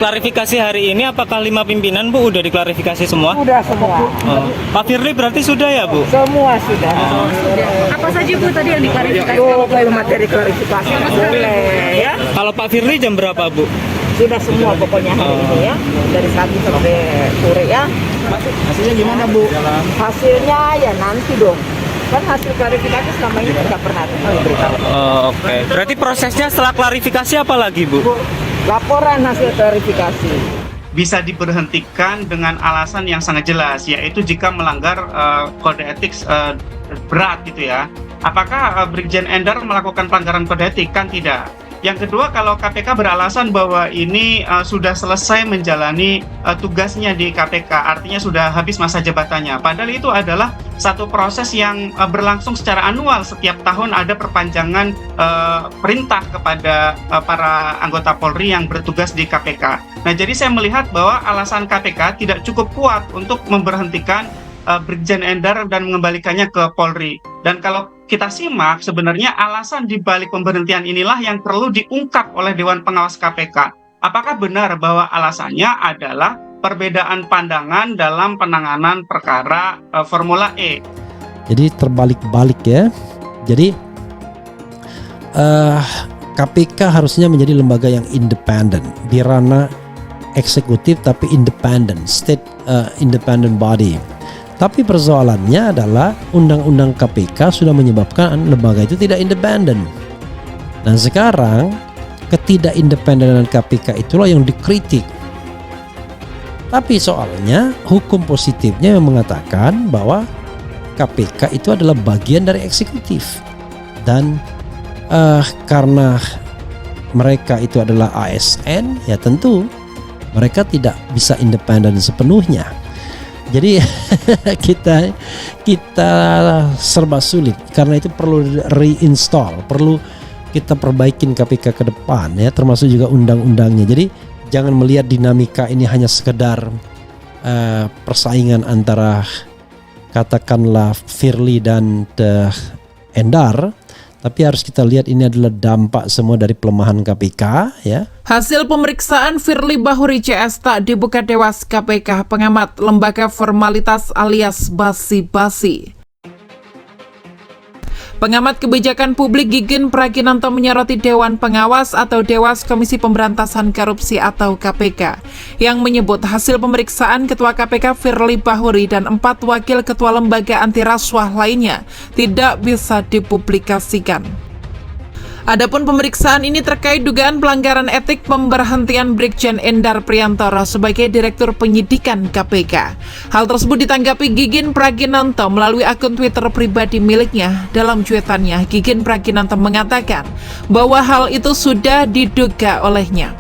Klarifikasi hari ini apakah 5 pimpinan Bu udah diklarifikasi semua? Sudah semua. Pak Firly berarti sudah ya Bu? Semua sudah. Apa saja Bu tadi yang diklarifikasi? Boleh materi klarifikasi boleh ya. Kalau Pak Firly jam berapa Bu? Sudah semua pokoknya hari ini ya. Dari pagi sampai sore ya. Hasilnya gimana Bu? Hasilnya ya nanti dong. Kan hasil klarifikasi selama ini tidak pernah diberitahu. Oke. Berarti prosesnya setelah klarifikasi apa lagi Bu? Laporan hasil klarifikasi. Bisa diberhentikan dengan alasan yang sangat jelas, yaitu jika melanggar kode etik berat gitu ya. Apakah Brigjen Endar melakukan pelanggaran kode etik? Kan tidak. Yang kedua, kalau KPK beralasan bahwa ini sudah selesai menjalani tugasnya di KPK, artinya sudah habis masa jabatannya. Padahal itu adalah satu proses yang berlangsung secara anual. Setiap tahun ada perpanjangan perintah kepada para anggota Polri yang bertugas di KPK. Nah, jadi saya melihat bahwa alasan KPK tidak cukup kuat untuk memberhentikan Brigjen Endar dan mengembalikannya ke Polri. Dan kalau kita simak, sebenarnya alasan di balik pemberhentian inilah yang perlu diungkap oleh Dewan Pengawas KPK. Apakah benar bahwa alasannya adalah perbedaan pandangan dalam penanganan perkara Formula E? Jadi terbalik-balik ya. Jadi KPK harusnya menjadi lembaga yang independen di ranah eksekutif, tapi independen, state independent body. Tapi persoalannya adalah undang-undang KPK sudah menyebabkan lembaga itu tidak independen. Dan sekarang ketidakindependenan KPK itulah yang dikritik. Tapi soalnya hukum positifnya yang mengatakan bahwa KPK itu adalah bagian dari eksekutif. Dan karena mereka itu adalah ASN, ya tentu mereka tidak bisa independen sepenuhnya. Jadi kita serba sulit, karena itu perlu reinstall, perlu kita perbaikin KPK ke depan ya, termasuk juga undang-undangnya. Jadi jangan melihat dinamika ini hanya sekedar persaingan antara katakanlah Firly dan Endar, tapi harus kita lihat ini adalah dampak semua dari pelemahan KPK ya. Hasil pemeriksaan Firly Bahuri CS tak dibuka Dewas KPK, pengamat lembaga formalitas alias basi-basi. Pengamat kebijakan publik Gigen Praginanto menyoroti Dewan Pengawas atau Dewas Komisi Pemberantasan Korupsi atau KPK yang menyebut hasil pemeriksaan Ketua KPK Firly Bahuri dan 4 wakil Ketua Lembaga Anti Rasuah lainnya tidak bisa dipublikasikan. Adapun pemeriksaan ini terkait dugaan pelanggaran etik pemberhentian Brigjen Endar Priantoro sebagai Direktur Penyidikan KPK. Hal tersebut ditanggapi Gigen Praginanto melalui akun Twitter pribadi miliknya. Dalam cuitannya, Gigen Praginanto mengatakan bahwa hal itu sudah diduga olehnya.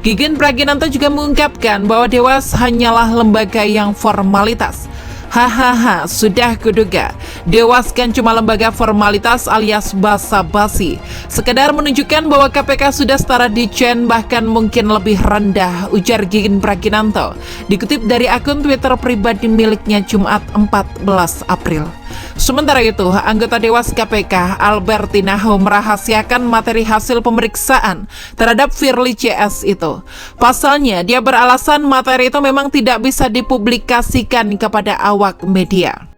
Gigen Praginanto juga mengungkapkan bahwa Dewas hanyalah lembaga yang formalitas. Hahaha, sudah kuduga. Dewas kan cuma lembaga formalitas alias basa-basi. Sekedar menunjukkan bahwa KPK sudah setara di Chen, bahkan mungkin lebih rendah, ujar Gigen Praginanto. Dikutip dari akun Twitter pribadi miliknya Jumat 14 April. Sementara itu, anggota Dewas KPK Albertina Ho merahasiakan materi hasil pemeriksaan terhadap Firly CS itu. Pasalnya, dia beralasan materi itu memang tidak bisa dipublikasikan kepada awak media.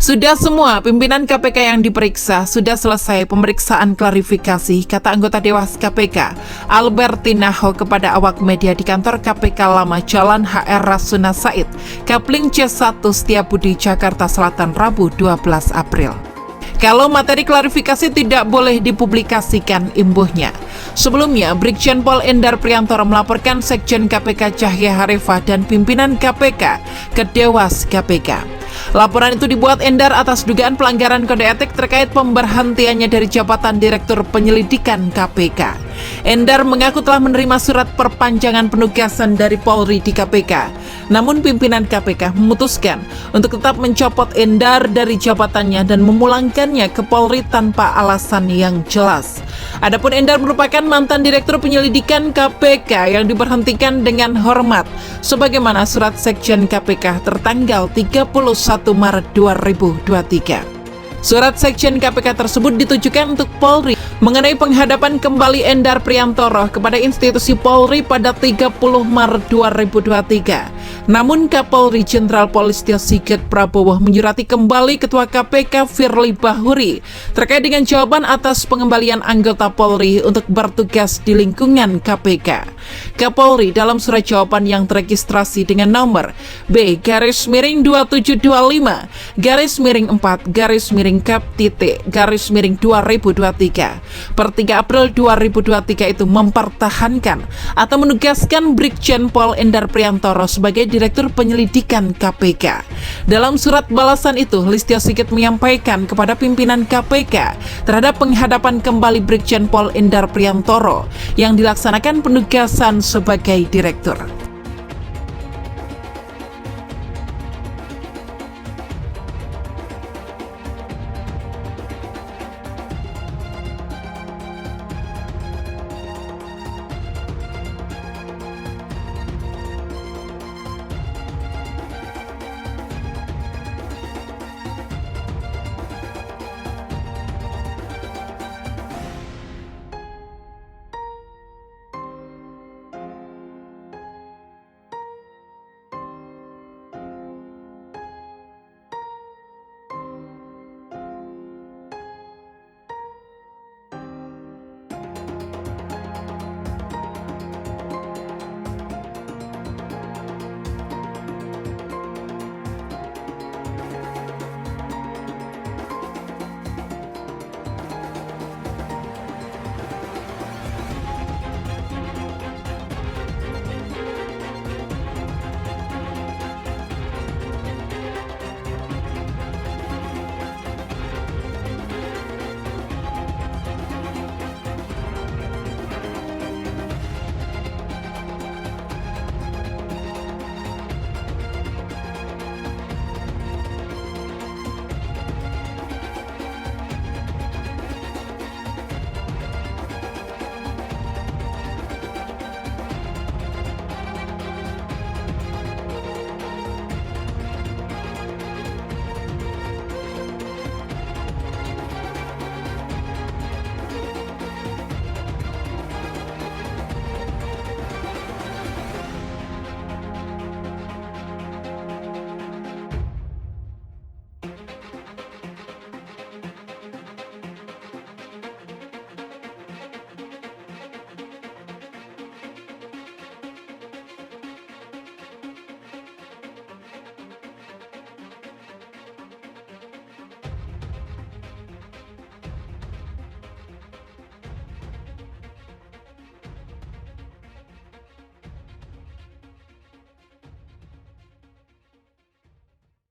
Sudah semua pimpinan KPK yang diperiksa, sudah selesai pemeriksaan klarifikasi, kata anggota Dewas KPK Albertina Ho kepada awak media di kantor KPK lama Jalan HR Rasuna Said, Kapling C1 Setiabudi, Jakarta Selatan, Rabu 12 April. Kalau materi klarifikasi tidak boleh dipublikasikan, imbuhnya. Sebelumnya, Brigjen Pol Endar Priantoro melaporkan Sekjen KPK Cahya Harifah dan pimpinan KPK ke Dewas KPK. Laporan itu dibuat Endar atas dugaan pelanggaran kode etik terkait pemberhentiannya dari jabatan Direktur Penyelidikan KPK. Endar mengaku telah menerima surat perpanjangan penugasan dari Polri di KPK. Namun pimpinan KPK memutuskan untuk tetap mencopot Endar dari jabatannya dan memulangkannya ke Polri tanpa alasan yang jelas. Adapun Endar merupakan mantan Direktur Penyelidikan KPK yang diberhentikan dengan hormat sebagaimana surat Sekjen KPK tertanggal 31 Maret 2023. Surat Sekjen KPK tersebut ditujukan untuk Polri mengenai penghadapan kembali Endar Priantoro kepada institusi Polri pada 30 Maret 2023. Namun Kapolri Jenderal Polisi Sigit Prabowo menyurati kembali Ketua KPK Firly Bahuri terkait dengan jawaban atas pengembalian anggota Polri untuk bertugas di lingkungan KPK. Kapolri dalam surat jawaban yang teregistrasi dengan nomor B_25-4_Kap_2023 per 3 April 2023 itu mempertahankan atau menugaskan Brigjen Pol Endar Priantoro sebagai Direktur Penyelidikan KPK. Dalam surat balasan itu, Listio Sigit menyampaikan kepada pimpinan KPK terhadap penghadapan kembali Brigjen Pol Endar Priantoro yang dilaksanakan penugasan sebagai Direktur.